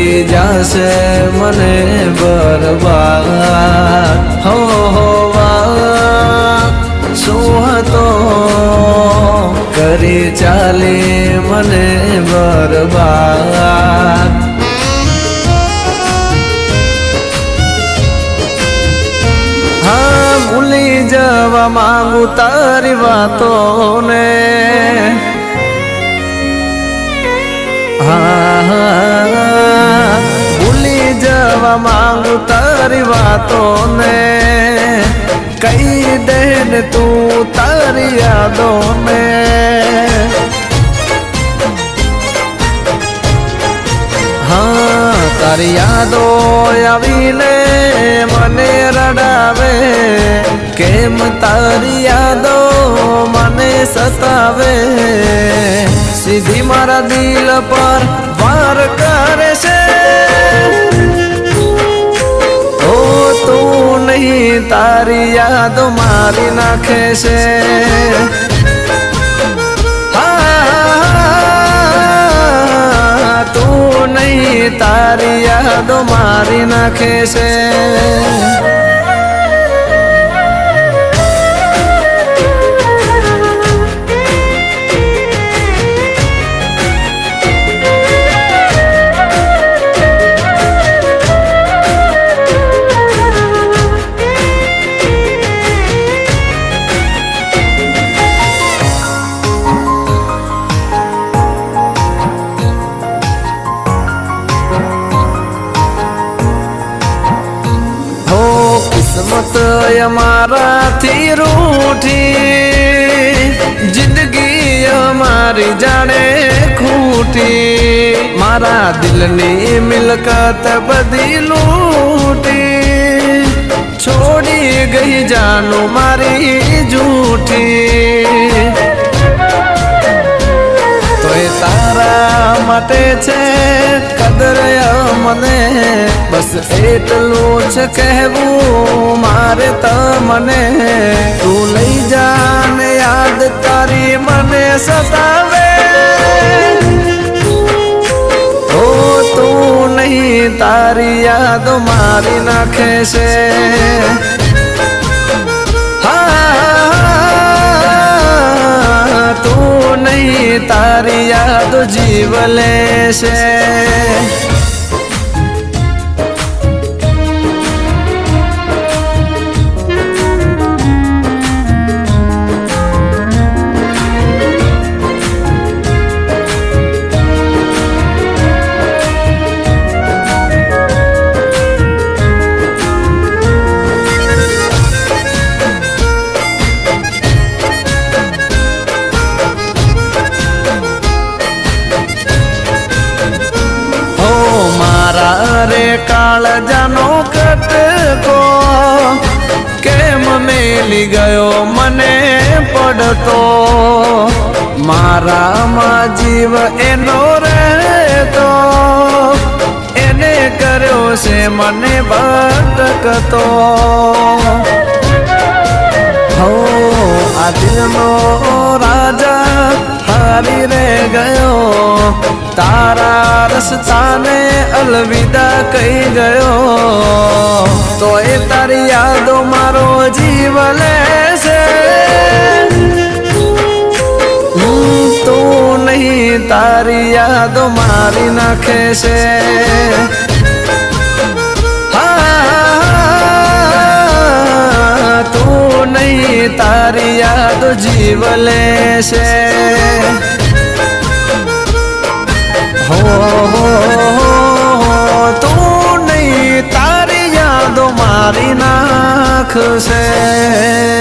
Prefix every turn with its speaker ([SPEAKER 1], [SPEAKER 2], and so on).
[SPEAKER 1] કરી જાશે મને બરબાદ હો શું હતો કરી ચાલી મને બરબાદ ભૂલી જવા માંગુ તારી વાતોને ભૂલી જવા માંગુ તારી વાતોને કઈ દે ને તું તારી યાદોને તારી યાદો આવીને મને રડાવે કેમ તારી યાદો મને સતાવે સીધી મારા દિલ પર વાર કરે છે ઓ તું નહીં તારી યાદો મારી નાખે છે તું નહીં તારી યાદો મારી નાખે છે કિસ્મત અમારાથી રૂઠી જિંદગી અમારી જાણે ખૂટી મારા દિલની મિલકત બધી લૂટી છોડી ગઈ જાનું મારી જૂઠી તોય તારા માટે છે કદર મને બસ એટલું જ કહેવું મારે તમને તું લઈ જાને યાદ કરી મને સતાવે ઓ તું નહીં તારી યાદો મારી નાખે છે તું નહીં તારી યાદો જીવ લેશે રે કાળજાનો કટકો કેમ મેલી ગયો મને પડતો મારામાં જીવ એનો રહેતો એને કર્યો છે મને ભટકતો હો આ દિલનો રાજા હારી રે ગયો તારા રસ્તાને અલવિદા કહી ગયો તો એ તારી યાદો મારો જીવ લેશે તું નહીં તારી યાદો મારી નાખે છે તું નહીં તારી યાદો જીવ લેશે તું નહીં તારી યાદો મારી નાખશે